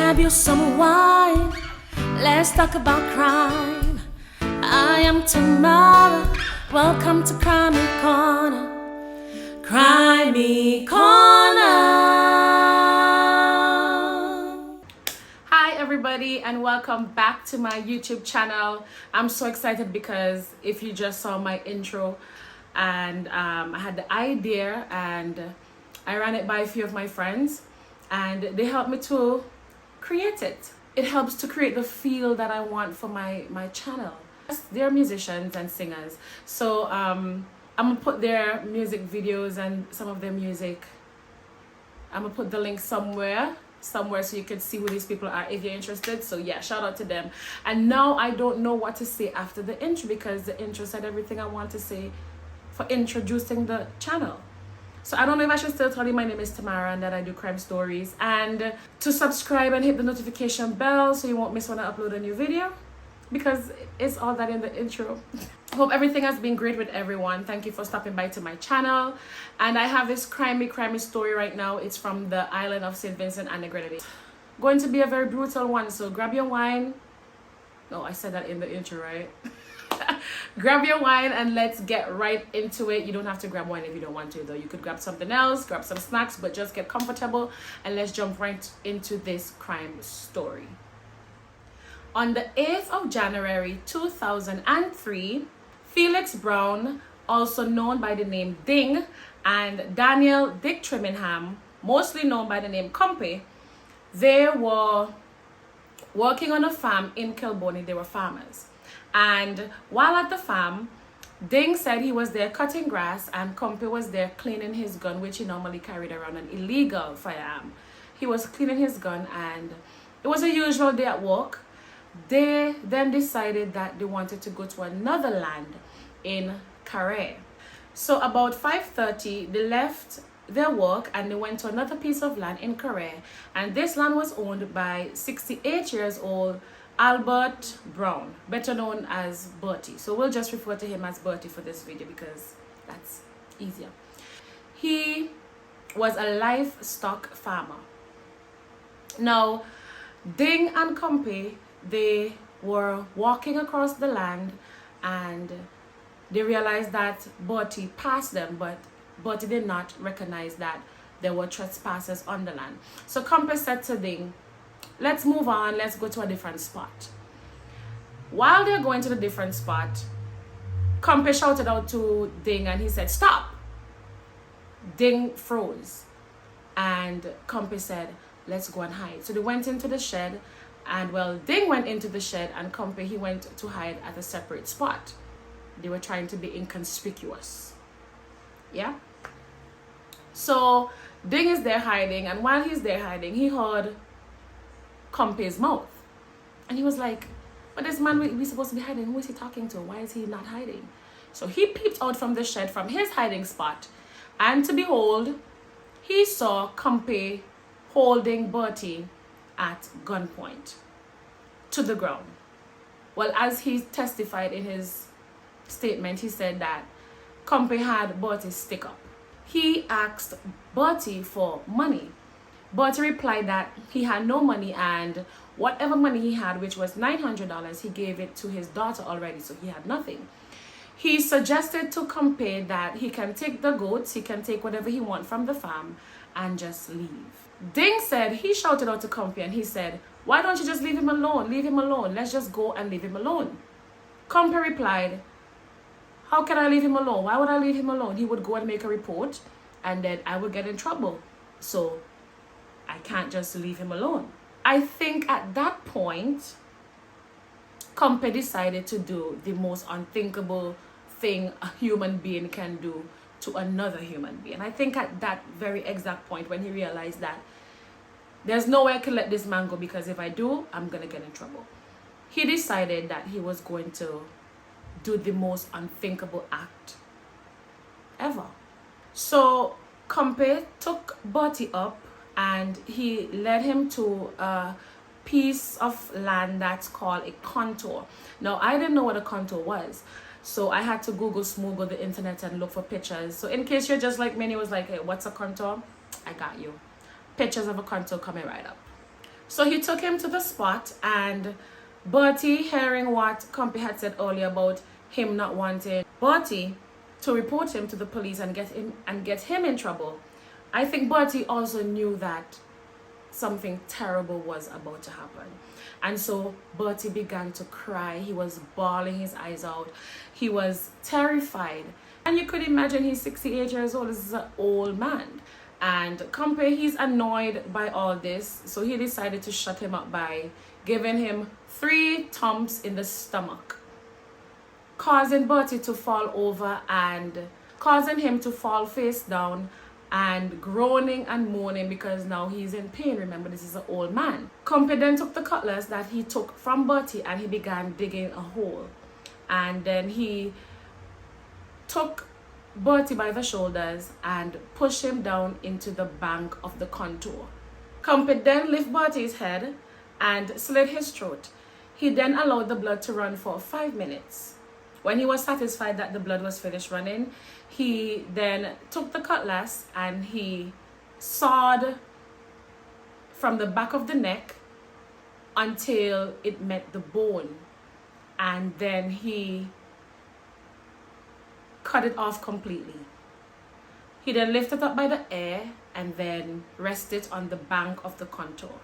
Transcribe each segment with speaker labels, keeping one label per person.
Speaker 1: grab you some wine. Let's talk about crime. I am tomorrow. Welcome to Crimey Corner. Crimey Corner.
Speaker 2: Hi everybody and welcome back to my YouTube channel. I'm so excited because if you just saw my intro and I had the idea and I ran it by a few of my friends and they helped me to create it. It helps to create the feel that I want for my channel. They're musicians and singers, so I'm gonna put their music videos and some of their music. I'm gonna put the link somewhere so you can see who these people are if you're interested. So yeah, shout out to them. And now I don't know what to say after the intro because the intro said everything I want to say for introducing the channel. So I don't know if I should still tell you my name is Tamara and that I do crime stories, and to subscribe and hit the notification bell so you won't miss when I upload a new video, because it's all that in the intro. Hope everything has been great with everyone. Thank you for stopping by to my channel. And I have this crimey story right now. It's from the island of St. Vincent and the Grenadines. Going to be a very brutal one, so grab your wine. No, I said that in the intro, right? Grab your wine and let's get right into it. You don't have to grab wine if you don't want to though. You could grab something else, grab some snacks, but just get comfortable and let's jump right into this crime story. On the 8th of January 2003, Felix Browne, also known by the name Ding, and Daniel Dick Trimingham, mostly known by the name Compy, they were working on a farm in Kilboney. They were farmers. And while at the farm, Ding said he was there cutting grass and Compy was there cleaning his gun, which he normally carried around, an illegal firearm. He was cleaning his gun and it was a usual day at work. They then decided that they wanted to go to another land in Carre. So about 5:30, they left their work and they went to another piece of land in Carre. And this land was owned by 68 years old Albert Browne, better known as Bertie. So we'll just refer to him as Bertie for this video because that's easier. He was a livestock farmer. Now, Ding and Compy, they were walking across the land and they realized that Bertie passed them, but Bertie did not recognize that there were trespassers on the land. So Compy said to Ding, let's move on, let's go to a different spot. While they're going to the different spot, Compy shouted out to Ding and he said, stop. Ding froze and Compy said, let's go and hide. So they went into the shed and well, Ding went into the shed and Compy, he went to hide at a separate spot. They were trying to be inconspicuous. Yeah? So Ding is there hiding, and while he's there hiding, he heard Compy's mouth. And he was like, but this man we supposed to be hiding, who is he talking to? Why is he not hiding? So he peeped out from the shed from his hiding spot, and to behold, he saw Compy holding Bertie at gunpoint to the ground. Well, as he testified in his statement, he said that Compy had Bertie's stick up. He asked Bertie for money. Bertie replied that he had no money and whatever money he had, which was $900, he gave it to his daughter already, so he had nothing. He suggested to Compy that he can take the goats, he can take whatever he wants from the farm and just leave. Ding said, he shouted out to Compy and he said, why don't you just leave him alone? Leave him alone. Let's just go and leave him alone. Compy replied, how can I leave him alone? Why would I leave him alone? He would go and make a report and then I would get in trouble. So I can't just leave him alone. I think at that point, Compy decided to do the most unthinkable thing a human being can do to another human being. I think at that very exact point when he realized that there's no way I can let this man go because if I do, I'm gonna get in trouble. He decided that he was going to do the most unthinkable act ever. So Compy took Bertie up and he led him to a piece of land that's called a contour. Now, I didn't know what a contour was, so I had to smoogle the internet and look for pictures. So in case you're just like me and you was like, hey, what's a contour? I got you. Pictures of a contour coming right up. So he took him to the spot, and Bertie, hearing what Compy had said earlier about him not wanting Bertie to report him to the police and get him in trouble, I think Bertie also knew that something terrible was about to happen. And so Bertie began to cry. He was bawling his eyes out. He was terrified. And you could imagine he's 68 years old. This is an old man. And Compy, he's annoyed by all this. So he decided to shut him up by giving him 3 thumps in the stomach, causing Bertie to fall over and causing him to fall face down and groaning and moaning because now he's in pain. Remember, this is an old man. Compy then took the cutlass that he took from Bertie and he began digging a hole. And then he took Bertie by the shoulders and pushed him down into the bank of the contour. Compy then lifted Bertie's head and slit his throat. He then allowed the blood to run for 5 minutes. When he was satisfied that the blood was finished running, he then took the cutlass and he sawed from the back of the neck until it met the bone. And then he cut it off completely. He then lifted it up by the air and then rested on the bank of the contour.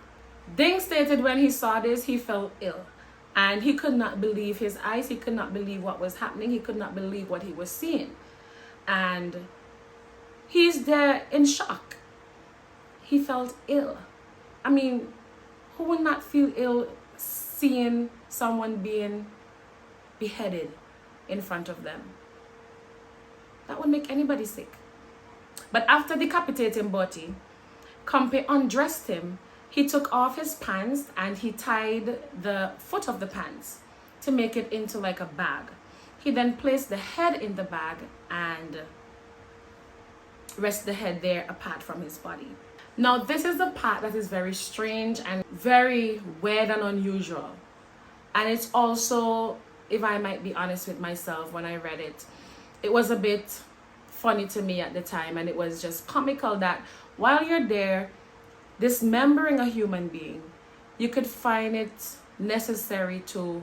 Speaker 2: Ding stated when he saw this, he felt ill. And he could not believe his eyes. He could not believe what was happening. He could not believe what he was seeing. And he's there in shock. He felt ill. I mean, who would not feel ill seeing someone being beheaded in front of them? That would make anybody sick. But after decapitating Bertie, Compy undressed him. He took off his pants and he tied the foot of the pants to make it into like a bag. He then placed the head in the bag and rested the head there apart from his body. Now this is the part that is very strange and very weird and unusual. And it's also, if I might be honest with myself, when I read it, it was a bit funny to me at the time, and it was just comical that while you're there dismembering a human being, you could find it necessary to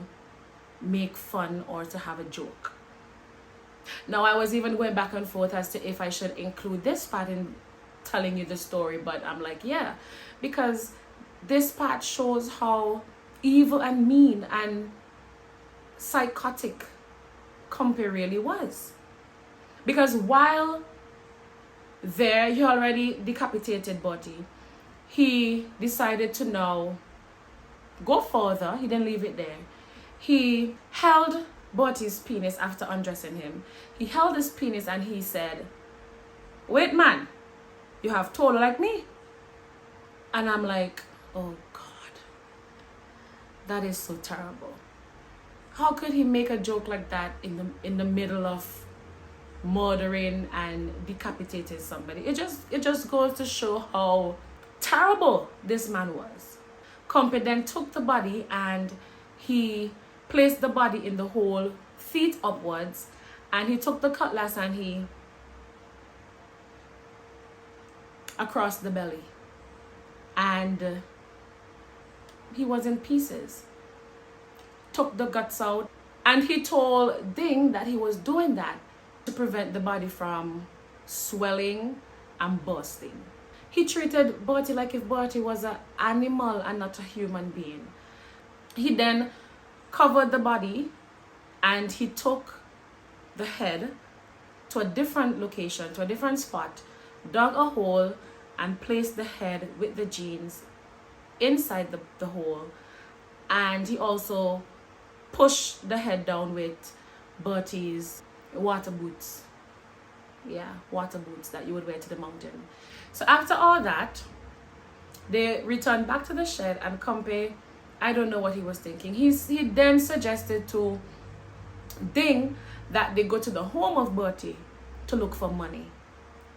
Speaker 2: make fun or to have a joke. Now I was even going back and forth as to if I should include this part in telling you the story, but I'm like, yeah, because this part shows how evil and mean and psychotic Compy really was. Because while there, he already decapitated Bertie. He decided to now go further. He didn't leave it there. He held Bertie's penis after undressing him. He held his penis and he said, "Wait, man, you have total like me." And I'm like, oh God, that is so terrible. How could he make a joke like that in the middle of murdering and decapitating somebody? It just goes to show how terrible this man was. Compy then took the body and he placed the body in the hole, feet upwards, and he took the cutlass and he across the belly, and he was in pieces. Took the guts out, and he told Ding that he was doing that to prevent the body from swelling and bursting. He treated Bertie like if Bertie was an animal and not a human being. He then covered the body and he took the head to a different location, to a different spot, dug a hole and placed the head with the jeans inside the hole. And he also pushed the head down with Bertie's water boots. Yeah, water boots that you would wear to the mountain. So after all that, they returned back to the shed, and Compy, I don't know what he was thinking. He then suggested to Ding that they go to the home of Bertie to look for money.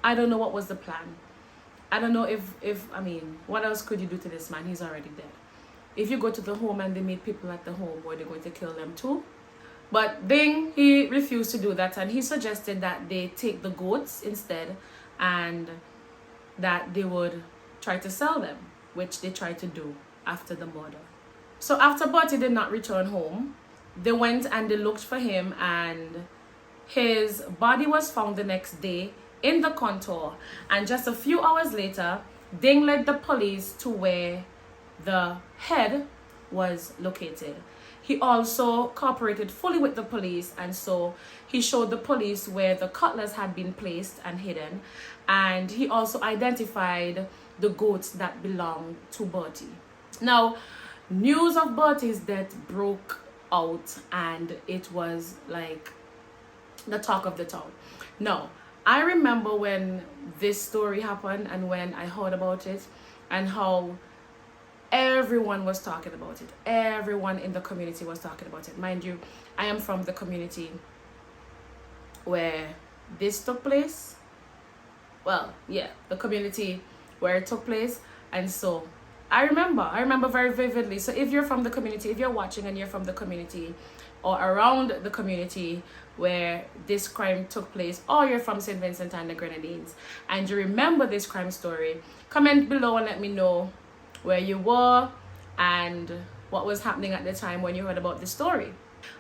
Speaker 2: I don't know what was the plan. I don't know if I mean, what else could you do to this man? He's already dead. If you go to the home and they meet people at the home, were they going to kill them too? But Ding, he refused to do that, and he suggested that they take the goats instead and that they would try to sell them, which they tried to do. after the murder. So after Bertie did not return home, they went and they looked for him, and his body was found the next day in the contour. And just a few hours later, Ding led the police to where the head was located. He also cooperated fully with the police, and so he showed the police where the cutlass had been placed and hidden, and he also identified the goats that belonged to Bertie. Now, news of Bertie's death broke out, and it was like the talk of the town. Now, I remember when this story happened and when I heard about it, and how everyone was talking about it. Everyone in the community was talking about it. Mind you, I am from the community where this took place. Well, yeah, the community where it took place. And so I remember very vividly. So if you're from the community, if you're watching and you're from the community or around the community where this crime took place, or you're from St. Vincent and the Grenadines and you remember this crime story, comment below and let me know where you were and what was happening at the time when you heard about the story.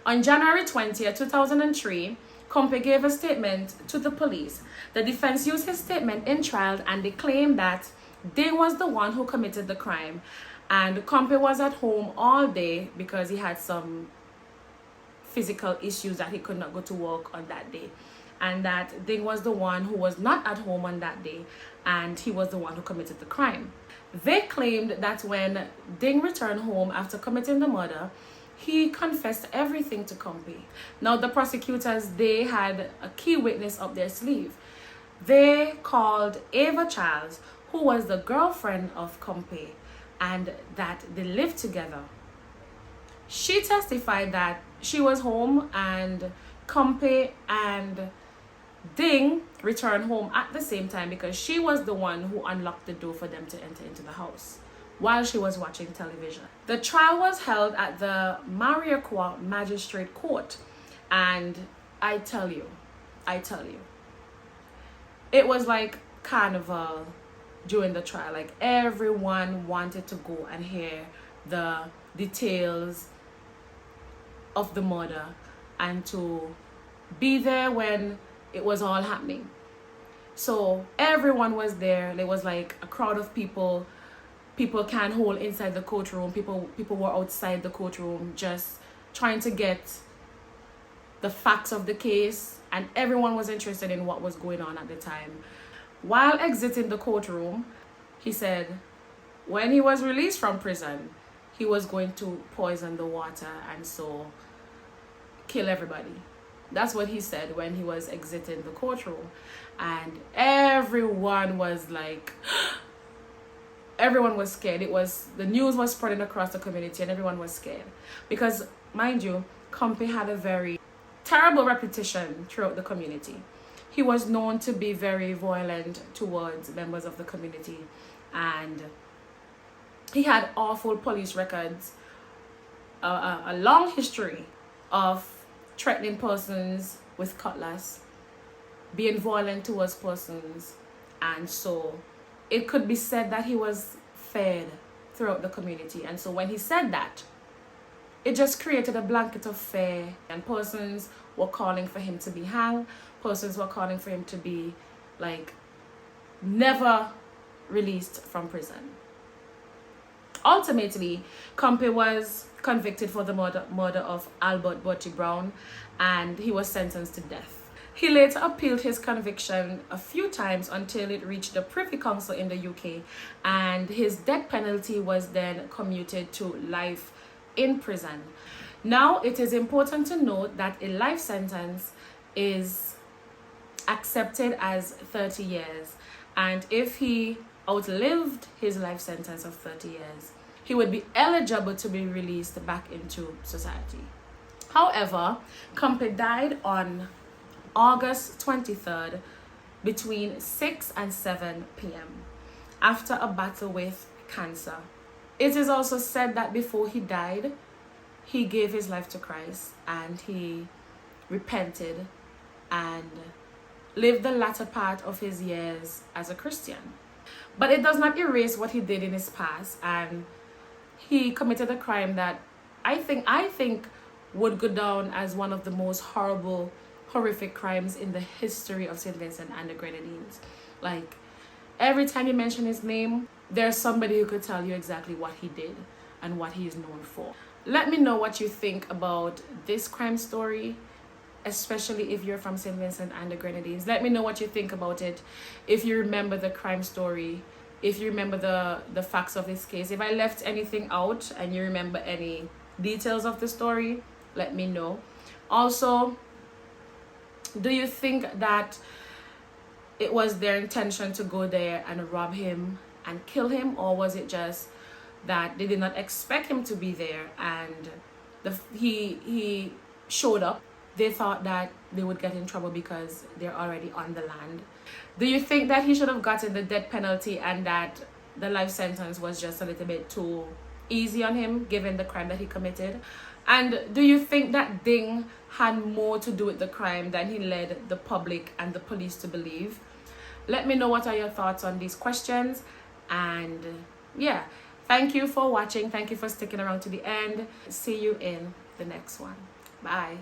Speaker 2: On January 20th, 2003, Compe gave a statement to the police. The defense used his statement in trial, and they claimed that Ding was the one who committed the crime, and Compe was at home all day because he had some physical issues that he could not go to work on that day, and that Ding was the one who was not at home on that day, and he was the one who committed the crime. They claimed that when Ding returned home after committing the murder, he confessed everything to Compe. Now, the prosecutors, they had a key witness up their sleeve. They called Ava Charles, who was the girlfriend of Compe, and that they lived together. She testified that she was home and Compe and Ding returned home at the same time because she was the one who unlocked the door for them to enter into the house while she was watching television. The trial was held at the Mariaquois Magistrate Court, and I tell you, it was like carnival during the trial. Like, everyone wanted to go and hear the details of the murder and to be there when it was all happening. So everyone was there. There was like a crowd of people. People can't hold inside the courtroom. People were outside the courtroom just trying to get the facts of the case, and everyone was interested in what was going on at the time. While exiting the courtroom, he said when he was released from prison, he was going to poison the water and so kill everybody. That's what he said when he was exiting the courtroom. And everyone was like, everyone was scared. The news was spreading across the community and everyone was scared. Because, mind you, Compe had a very terrible reputation throughout the community. He was known to be very violent towards members of the community, and he had awful police records, a long history of threatening persons with cutlass, being violent towards persons, and so it could be said that he was feared throughout the community. And so when he said that, it just created a blanket of fear, and persons were calling for him to be hanged. Persons were calling for him to be like never released from prison. Ultimately, Compe was convicted for the murder of Albert Bertie Brown, and he was sentenced to death. He later appealed his conviction a few times until it reached the Privy Council in the UK, and his death penalty was then commuted to life in prison. Now, it is important to note that a life sentence is accepted as 30 years, and if he outlived his life sentence of 30 years, he would be eligible to be released back into society. However, Compe died on August 23rd between 6 and 7 p.m. after a battle with cancer. It is also said that before he died, he gave his life to Christ and he repented and lived the latter part of his years as a Christian. But it does not erase what he did in his past, and he committed a crime that I think would go down as one of the most horrific crimes in the history of St. Vincent and the Grenadines. Like, every time you mention his name, there's somebody who could tell you exactly what he did and what he is known for. Let me know what you think about this crime story, especially if you're from St. Vincent and the Grenadines. Let me know what you think about it. If you remember the crime story, if you remember the facts of this case. If I left anything out and you remember any details of the story, let me know. Also, do you think that it was their intention to go there and rob him and kill him, or was it just that they did not expect him to be there and he showed up? They thought that they would get in trouble because they're already on the land. Do you think that he should have gotten the death penalty and that the life sentence was just a little bit too easy on him given the crime that he committed? And do you think that Ding had more to do with the crime than he led the public and the police to believe? Let me know what are your thoughts on these questions. And yeah, thank you for watching. Thank you for sticking around to the end. See you in the next one. Bye.